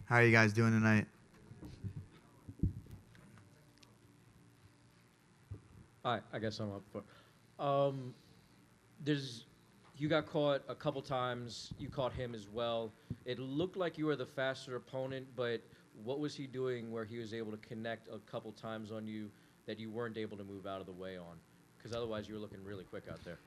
How are you guys doing tonight? I guess I'm up for. There's, you got caught a couple times. You caught him as well. It looked like you were the faster opponent, but what was he doing where he was able to connect a couple times on you that you weren't able to move out of the way on? Because otherwise, you were looking really quick out there.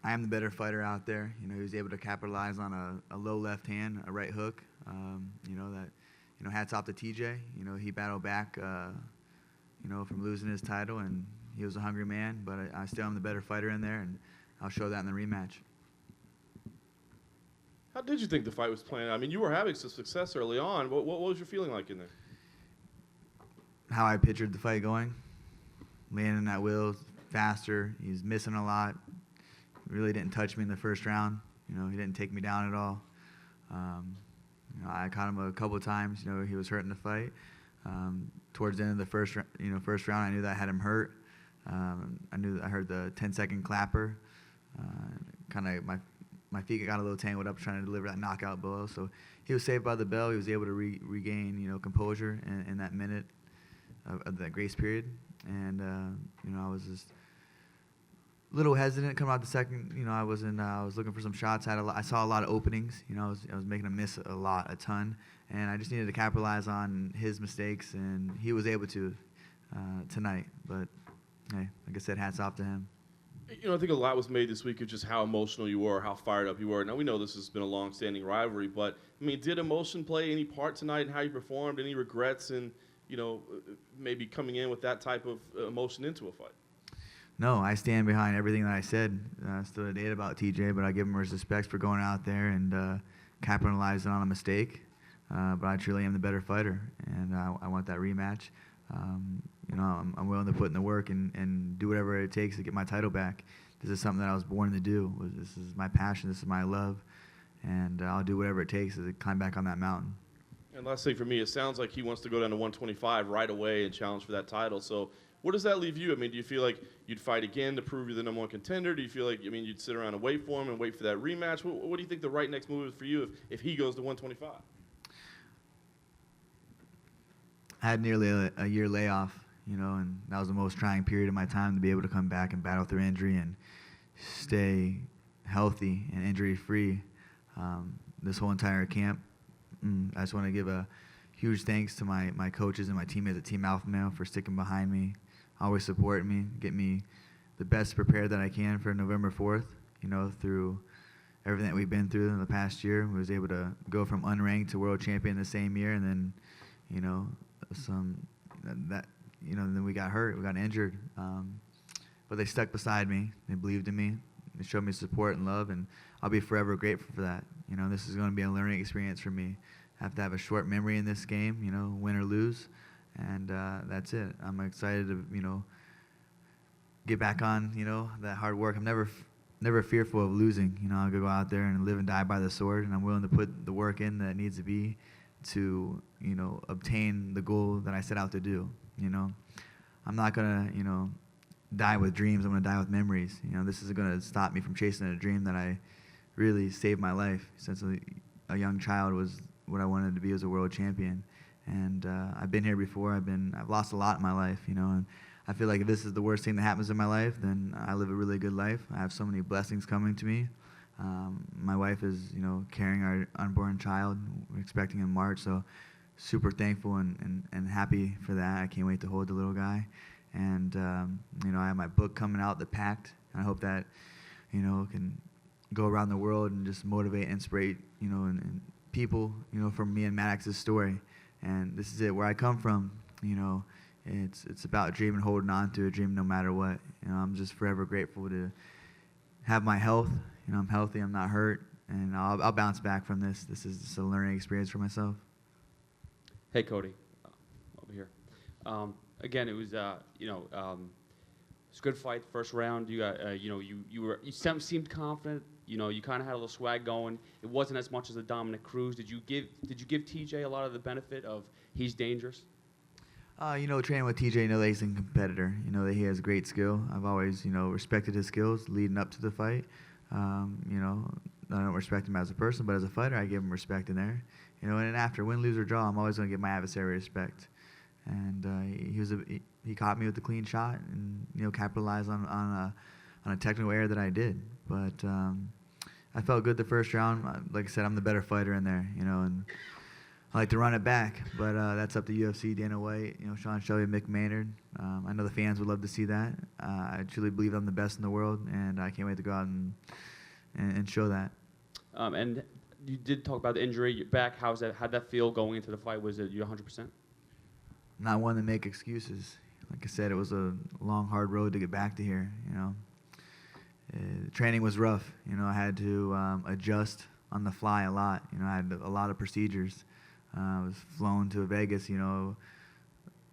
I am the better fighter out there. He was able to capitalize on a low left hand, a right hook. Hats off to TJ. He battled back, from losing his title, and he was a hungry man. But I still am the better fighter in there, and I'll show that in the rematch. How did you think the fight was playing? I mean, you were having some success early on. What was your feeling like in there? How I pictured the fight going, landing that wheel faster. He's missing a lot. Really didn't touch me in the first round. He didn't take me down at all. I caught him a couple of times. He was hurting the fight. Towards the end of the first round, I knew that I had him hurt. I heard the 10-second clapper. Kind of my feet got a little tangled up trying to deliver that knockout blow. So he was saved by the bell. He was able to regain composure in that minute of that grace period. And I was just a little hesitant coming out the second. I was looking for some shots. I saw a lot of openings. I was making him miss a ton, and I just needed to capitalize on his mistakes, and he was able to tonight. But hey, like I said, hats off to him. I think a lot was made this week of just how emotional you were, how fired up you were. Now, we know this has been a long-standing rivalry, but, I mean, did emotion play any part tonight in how you performed? Any regrets in, maybe coming in with that type of emotion into a fight? No, I stand behind everything that I said. Still a date about TJ, but I give him his respect for going out there and capitalizing on a mistake. But I truly am the better fighter, and I want that rematch. I'm willing to put in the work and do whatever it takes to get my title back. This is something that I was born to do. This is my passion. This is my love, and I'll do whatever it takes to climb back on that mountain. And last thing for me, it sounds like he wants to go down to 125 right away and challenge for that title. So where does that leave you? I mean, do you feel like you'd fight again to prove you're the number one contender? Do you feel like, you'd sit around and wait for him and wait for that rematch? What do you think the right next move is for you if he goes to 125? I had nearly a year layoff, and that was the most trying period of my time to be able to come back and battle through injury and stay healthy and injury-free this whole entire camp. I just want to give a huge thanks to my coaches and my teammates at Team Alpha Male for sticking behind me, always supporting me, get me the best prepared that I can for November 4th, through everything that we've been through in the past year. We was able to go from unranked to world champion the same year, and then, then we got hurt, we got injured. But they stuck beside me, they believed in me, they showed me support and love, and I'll be forever grateful for that. This is going to be a learning experience for me. I have to have a short memory in this game, win or lose, and that's it. I'm excited to, get back on, that hard work. I'm never fearful of losing. I'll go out there and live and die by the sword, and I'm willing to put the work in that needs to be to, obtain the goal that I set out to do. I'm not gonna, die with dreams. I'm gonna die with memories. This isn't gonna stop me from chasing a dream that I really saved my life since a young child was what I wanted to be as a world champion. And I've been here before. I've lost a lot in my life, and I feel like if this is the worst thing that happens in my life, then I live a really good life. I have so many blessings coming to me. My wife is, carrying our unborn child. We're expecting in March, so super thankful and happy for that. I can't wait to hold the little guy. And, I have my book coming out, The Pact, and I hope that, can go around the world and just motivate, inspire, and people, from me and Maddox's story. And this is it, where I come from, it's about dreaming, holding on to a dream no matter what. I'm just forever grateful to have my health. I'm healthy, I'm not hurt, and I'll bounce back from this. This is just a learning experience for myself. Hey, Cody, over here. Again, it was, it's a good fight. First round, you got, you seemed confident. You kind of had a little swag going. It wasn't as much as a Dominic Cruz. Did you give TJ a lot of the benefit of he's dangerous? Training with TJ, that he's a competitor. That he has great skill. I've always, respected his skills leading up to the fight. I don't respect him as a person, but as a fighter, I give him respect in there. You know, and after win, lose, or draw, I'm always going to give my adversary respect. And he caught me with a clean shot and, you know, capitalized on a technical error that I did. But I felt good the first round. Like I said, I'm the better fighter in there, you know, and I like to run it back. But that's up to UFC, Dana White, you know, Sean Shelby, Mick Maynard. I know the fans would love to see that. I truly believe I'm the best in the world, and I can't wait to go out and show that. And you did talk about the injury. Your back. How'd that feel going into the fight? Was it you 100%? I'm not one to make excuses. Like I said, it was a long, hard road to get back to here, you know. Training was rough. You know, I had to adjust on the fly a lot. You know, I had a lot of procedures. I was flown to Vegas, you know,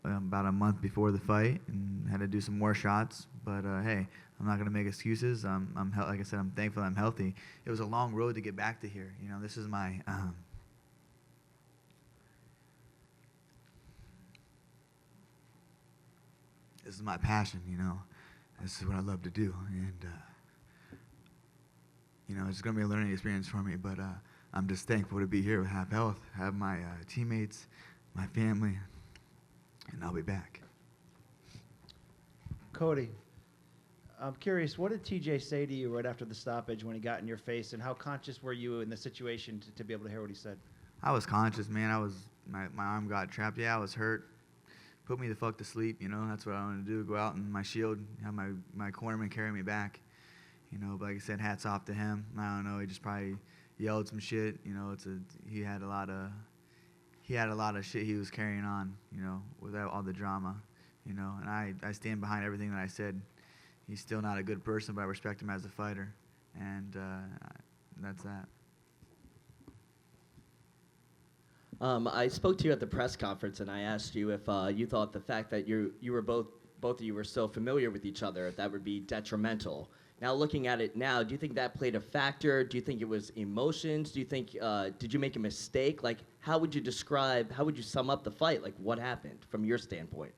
about a month before the fight and had to do some more shots. But, hey, I'm not going to make excuses. Like I said, I'm thankful I'm healthy. It was a long road to get back to here. You know, this is my this is my passion, you know. This is what I love to do. And, you know, it's going to be a learning experience for me. But I'm just thankful to be here, have health, have my teammates, my family, and I'll be back. Cody, I'm curious, what did TJ say to you right after the stoppage when he got in your face, and how conscious were you in the situation to be able to hear what he said? I was conscious, man. My arm got trapped. Yeah, I was hurt. Put me the fuck to sleep, you know. That's what I wanted to do, go out in my shield, have my cornerman carry me back. You know, but like I said, hats off to him. I don't know, he just probably yelled some shit. You know, he had a lot of shit he was carrying on, you know, without all the drama, you know. And I stand behind everything that I said. He's still not a good person, but I respect him as a fighter. And that's that. I spoke to you at the press conference, and I asked you if you thought the fact that you were both of you were so familiar with each other, if that would be detrimental. Now, looking at it now, do you think that played a factor? Do you think it was emotions? Do you think did you make a mistake? Like, how would you sum up the fight? Like, what happened from your standpoint?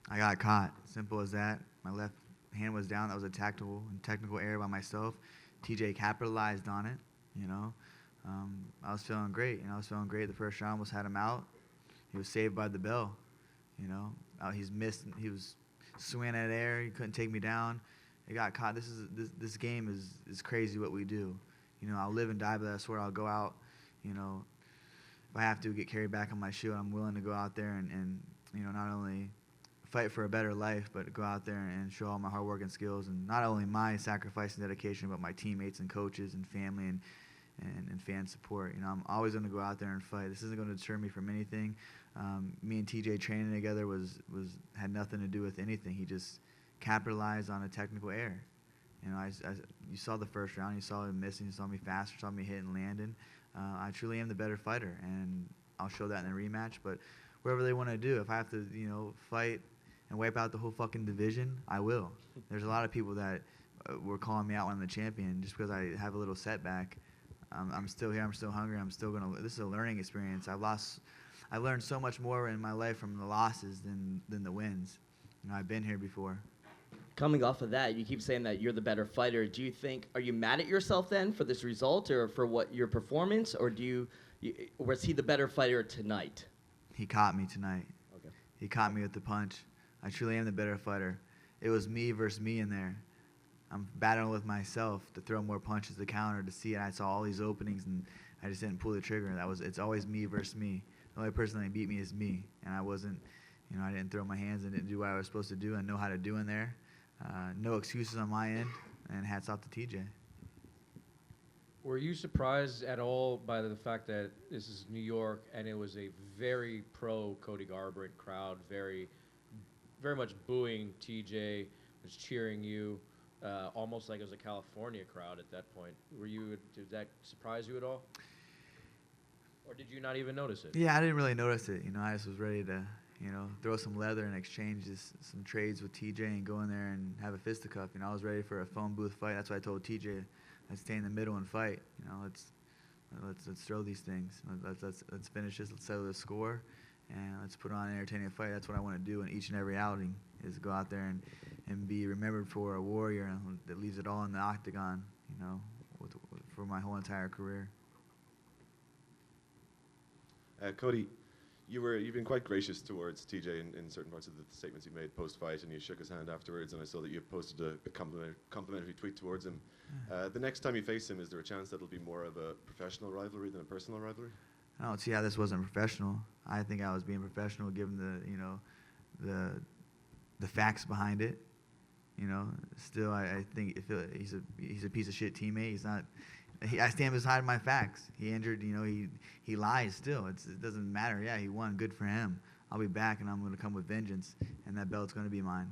I got caught. Simple as that. My left hand was down. That was a technical error by myself. TJ capitalized on it, you know. I was feeling great. You know, I was feeling great. The first round almost had him out. He was saved by the bell, you know. He's missed. He was swinging at air. He couldn't take me down. He got caught. This game is crazy what we do. You know, I'll live and die by that. I swear I'll go out. You know, if I have to get carried back on my shield, I'm willing to go out there and you know, not only fight for a better life, but go out there and show all my hard work and skills, and not only my sacrifice and dedication, but my teammates and coaches and family and fan support. You know, I'm always going to go out there and fight. This isn't going to deter me from anything. Me and TJ training together had nothing to do with anything. He just capitalized on a technical error. You know, you saw the first round. You saw him missing. You saw me faster. Saw me hitting, landing. I truly am the better fighter, and I'll show that in the rematch. But whatever they want to do, if I have to, you know, fight and wipe out the whole fucking division, I will. There's a lot of people that were calling me out when I'm the champion just because I have a little setback. I'm still here. I'm still hungry. I'm still gonna. This is a learning experience. I learned so much more in my life from the losses than the wins. You know, I've been here before. Coming off of that, you keep saying that you're the better fighter. Do you think, are you mad at yourself then for this result or for your performance, or was he the better fighter tonight? He caught me tonight. Okay. He caught me with the punch. I truly am the better fighter. It was me versus me in there. I'm battling with myself to throw more punches to counter to see it. I saw all these openings and I just didn't pull the trigger. It's always me versus me. The only person that beat me is me, and I didn't throw my hands and didn't do what I was supposed to do and know how to do in there. No excuses on my end, and hats off to TJ. Were you surprised at all by the fact that this is New York and it was a very pro Cody Garbrandt crowd, very, very much booing TJ, was cheering you, almost like it was a California crowd at that point? Did that surprise you at all? Or did you not even notice it? Yeah, I didn't really notice it. You know, I just was ready to, you know, throw some leather and exchange some trades with TJ and go in there and have a fisticuff. You know, I was ready for a phone booth fight. That's why I told TJ, let's stay in the middle and fight. You know, let's throw these things. Let's finish this. Let's settle the score, and let's put on an entertaining fight. That's what I want to do in each and every outing, is go out there and be remembered for a warrior that leaves it all in the octagon. You know, for my whole entire career. Cody, you've been quite gracious towards TJ in certain parts of the statements you made post-fight, and you shook his hand afterwards, and I saw that you posted a complimentary tweet towards him. The next time you face him, is there a chance that it'll be more of a professional rivalry than a personal rivalry? I don't see how this wasn't professional. I think I was being professional, given the facts behind it. Still, I think he's a piece of shit teammate. He's not. I stand beside my facts. He injured. He lies still. It doesn't matter. Yeah, he won. Good for him. I'll be back, and I'm going to come with vengeance, and that belt's going to be mine.